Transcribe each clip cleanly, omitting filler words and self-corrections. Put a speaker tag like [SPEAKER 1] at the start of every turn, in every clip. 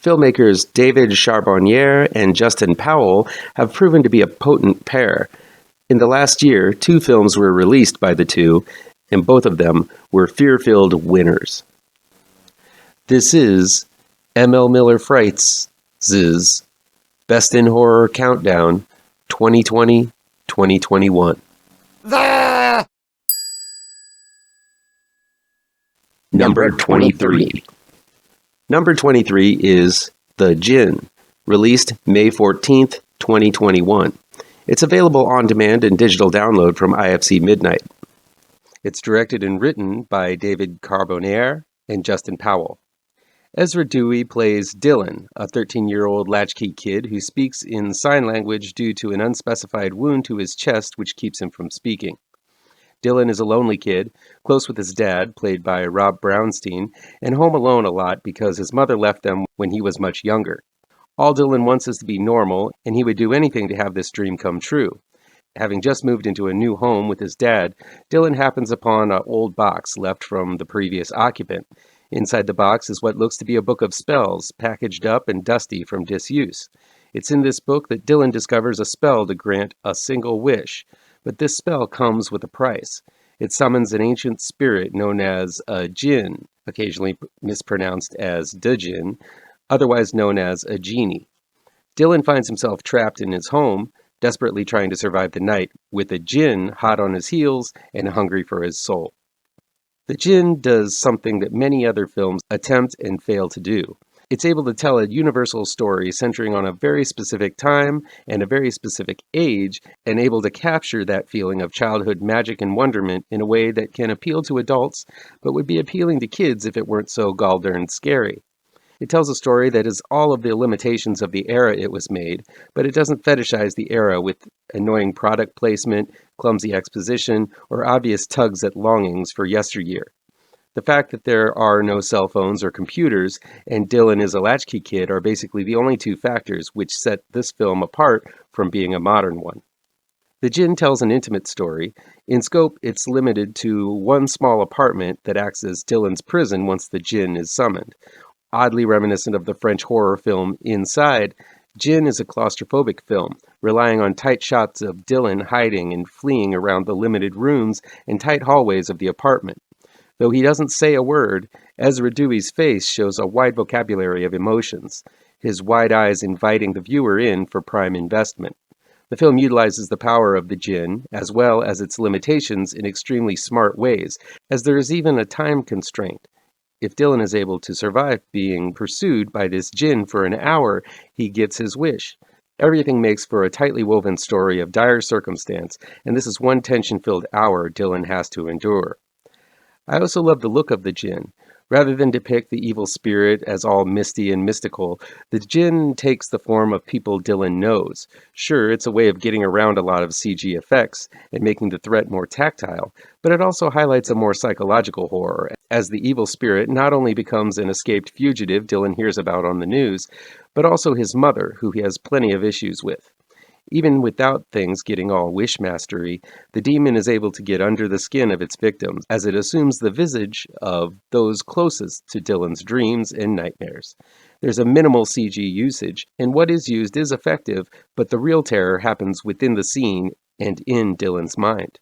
[SPEAKER 1] Filmmakers David Charbonnier and Justin Powell have proven to be a potent pair. In the last year, 2 films were released by the two, and both of them were fear-filled winners. This is M.L. Miller Frights' Best in Horror Countdown 2020-2021. Number 23. Number 23 is The Djinn, released May 14th, 2021. It's available on demand and digital download from IFC Midnight. It's directed and written by David Charbonnier and Justin Powell. Ezra Dewey plays Dylan, a 13-year-old latchkey kid who speaks in sign language due to an unspecified wound to his chest which keeps him from speaking. Dylan is a lonely kid, close with his dad, played by Rob Brownstein, and home alone a lot because his mother left them when he was much younger. All Dylan wants is to be normal, and he would do anything to have this dream come true. Having just moved into a new home with his dad, Dylan happens upon an old box left from the previous occupant. Inside the box is what looks to be a book of spells, packaged up and dusty from disuse. It's in this book that Dylan discovers a spell to grant a single wish. But this spell comes with a price. It summons an ancient spirit known as a djinn, occasionally mispronounced as djinn, otherwise known as a genie. Dylan finds himself trapped in his home, desperately trying to survive the night, with a djinn hot on his heels and hungry for his soul. The djinn does something that many other films attempt and fail to do. It's able to tell a universal story centering on a very specific time and a very specific age, and able to capture that feeling of childhood magic and wonderment in a way that can appeal to adults, but would be appealing to kids if it weren't so gall-darned scary. It tells a story that is all of the limitations of the era it was made, but it doesn't fetishize the era with annoying product placement, clumsy exposition, or obvious tugs at longings for yesteryear. The fact that there are no cell phones or computers, and Dylan is a latchkey kid, are basically the only 2 factors which set this film apart from being a modern one. The Djinn tells an intimate story. In scope, it's limited to one small apartment that acts as Dylan's prison once the Djinn is summoned. Oddly reminiscent of the French horror film Inside, Djinn is a claustrophobic film, relying on tight shots of Dylan hiding and fleeing around the limited rooms and tight hallways of the apartment. Though he doesn't say a word, Ezra Dewey's face shows a wide vocabulary of emotions, his wide eyes inviting the viewer in for prime investment. The film utilizes the power of the djinn, as well as its limitations, in extremely smart ways, as there is even a time constraint. If Dylan is able to survive being pursued by this djinn for an hour, he gets his wish. Everything makes for a tightly woven story of dire circumstance, and this is one tension-filled hour Dylan has to endure. I also love the look of the djinn. Rather than depict the evil spirit as all misty and mystical, the djinn takes the form of people Dylan knows. Sure, it's a way of getting around a lot of CG effects and making the threat more tactile, but it also highlights a more psychological horror, as the evil spirit not only becomes an escaped fugitive Dylan hears about on the news, but also his mother, who he has plenty of issues with. Even without things getting all wish-mastery, the demon is able to get under the skin of its victims, as it assumes the visage of those closest to Dylan's dreams and nightmares. There's a minimal CG usage, and what is used is effective, but the real terror happens within the scene and in Dylan's mind.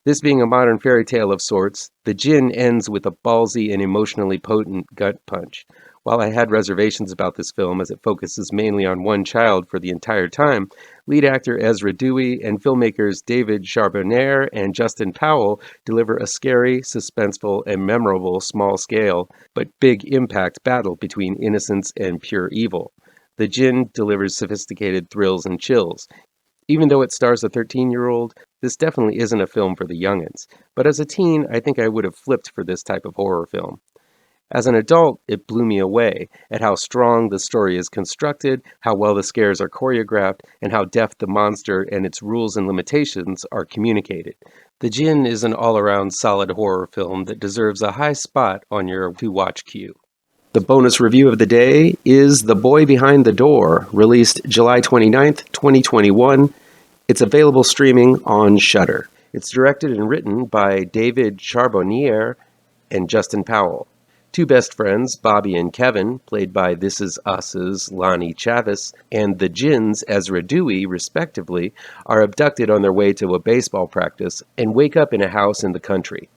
[SPEAKER 1] This being a modern fairy tale of sorts, The Djinn ends with a ballsy and emotionally potent gut punch. While I had reservations about this film as it focuses mainly on one child for the entire time, lead actor Ezra Dewey and filmmakers David Charbonnier and Justin Powell deliver a scary, suspenseful, and memorable small-scale but big impact battle between innocence and pure evil. The Djinn delivers sophisticated thrills and chills. Even though it stars a 13-year-old, this definitely isn't a film for the youngins, but as a teen, I think I would have flipped for this type of horror film. As an adult, it blew me away at how strong the story is constructed, how well the scares are choreographed, and how deft the monster and its rules and limitations are communicated. The Djinn is an all-around solid horror film that deserves a high spot on your to-watch queue. The bonus review of the day is The Boy Behind the Door, released July 29th, 2021. It's available streaming on Shudder. It's directed and written by David Charbonnier and Justin Powell. Two best friends, Bobby and Kevin, played by This Is Us's Lonnie Chavis, and the Gin's Ezra Dewey, respectively, are abducted on their way to a baseball practice and wake up in a house in the country.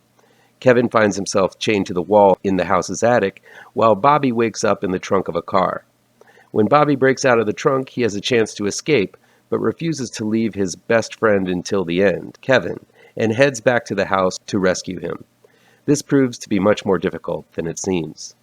[SPEAKER 1] Kevin finds himself chained to the wall in the house's attic, while Bobby wakes up in the trunk of a car. When Bobby breaks out of the trunk, he has a chance to escape, but refuses to leave his best friend until the end, Kevin, and heads back to the house to rescue him. This proves to be much more difficult than it seems.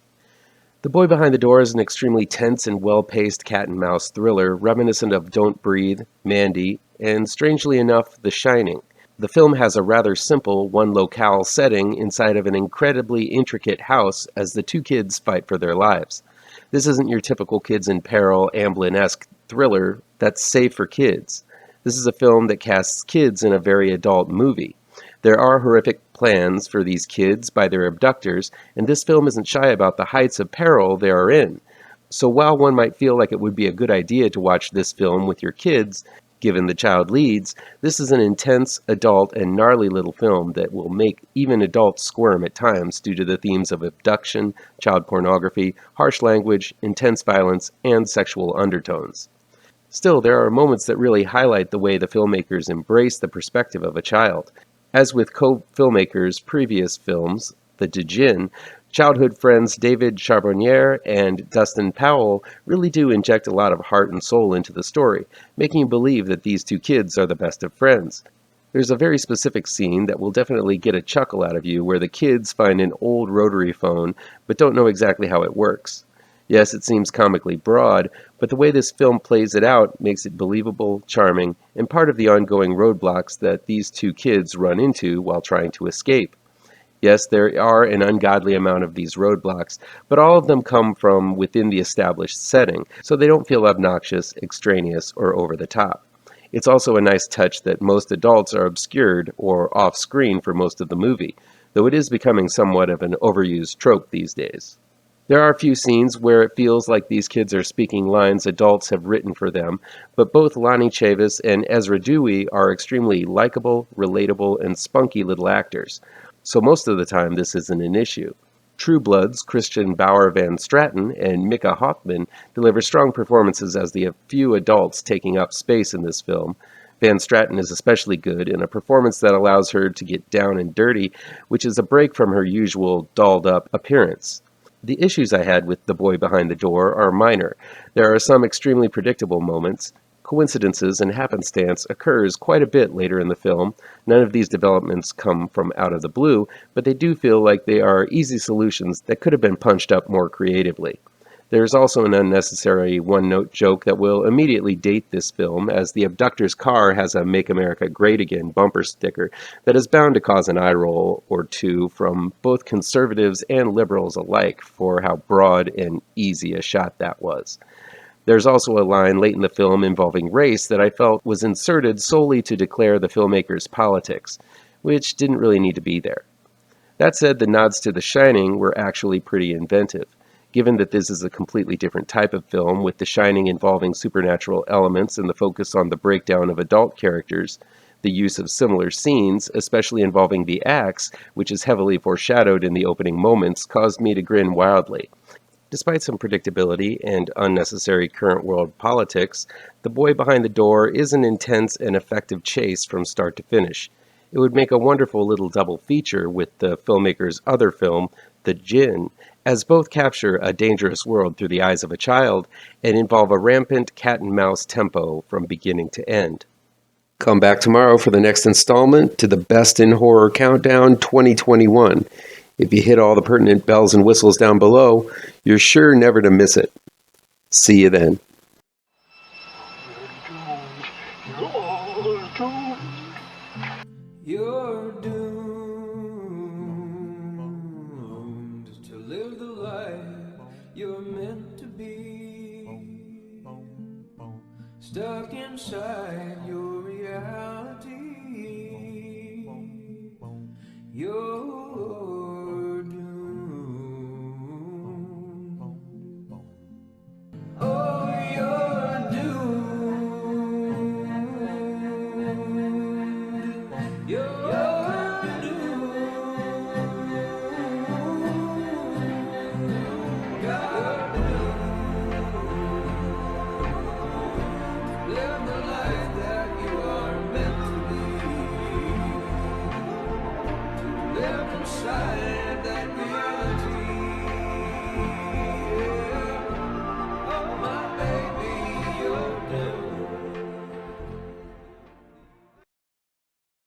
[SPEAKER 1] The Boy Behind the Door is an extremely tense and well-paced cat-and-mouse thriller reminiscent of Don't Breathe, Mandy, and strangely enough, The Shining. The film has a rather simple one-locale setting inside of an incredibly intricate house as the two kids fight for their lives. This isn't your typical kids in peril, Amblin-esque thriller that's safe for kids. This is a film that casts kids in a very adult movie. There are horrific plans for these kids by their abductors, and this film isn't shy about the heights of peril they are in. So while one might feel like it would be a good idea to watch this film with your kids, given the child leads, this is an intense, adult, and gnarly little film that will make even adults squirm at times due to the themes of abduction, child pornography, harsh language, intense violence, and sexual undertones. Still, there are moments that really highlight the way the filmmakers embrace the perspective of a child. As with co-filmmakers' previous films, The Djinn, childhood friends David Charbonnier and Dustin Powell really do inject a lot of heart and soul into the story, making you believe that these two kids are the best of friends. There's a very specific scene that will definitely get a chuckle out of you where the kids find an old rotary phone but don't know exactly how it works. Yes, it seems comically broad, but the way this film plays it out makes it believable, charming, and part of the ongoing roadblocks that these two kids run into while trying to escape. Yes, there are an ungodly amount of these roadblocks, but all of them come from within the established setting, so they don't feel obnoxious, extraneous, or over the top. It's also a nice touch that most adults are obscured or off-screen for most of the movie, though it is becoming somewhat of an overused trope these days. There are a few scenes where it feels like these kids are speaking lines adults have written for them, but both Lonnie Chavis and Ezra Dewey are extremely likable, relatable, and spunky little actors, so most of the time this isn't an issue. True Bloods Christian Bauer Van Straten and Micah Hoffman deliver strong performances as the few adults taking up space in this film. Van Straten is especially good in a performance that allows her to get down and dirty, which is a break from her usual dolled-up appearance. The issues I had with The Boy Behind the Door are minor. There are some extremely predictable moments. Coincidences and happenstance occurs quite a bit later in the film. None of these developments come from out of the blue, but they do feel like they are easy solutions that could have been punched up more creatively. There's also an unnecessary one-note joke that will immediately date this film, as the abductor's car has a Make America Great Again bumper sticker that is bound to cause an eye roll or two from both conservatives and liberals alike for how broad and easy a shot that was. There's also a line late in the film involving race that I felt was inserted solely to declare the filmmaker's politics, which didn't really need to be there. That said, the nods to The Shining were actually pretty inventive. Given that this is a completely different type of film, with The Shining involving supernatural elements and the focus on the breakdown of adult characters, the use of similar scenes, especially involving the axe, which is heavily foreshadowed in the opening moments, caused me to grin wildly. Despite some predictability and unnecessary current-world politics, The Boy Behind the Door is an intense and effective chase from start to finish. It would make a wonderful little double feature with the filmmaker's other film, The Djinn, as both capture a dangerous world through the eyes of a child and involve a rampant cat-and-mouse tempo from beginning to end. Come back tomorrow for the next installment to the Best in Horror Countdown 2021. If you hit all the pertinent bells and whistles down below, you're sure never to miss it. See you then.
[SPEAKER 2] You're doomed to live the life you're meant to be, stuck inside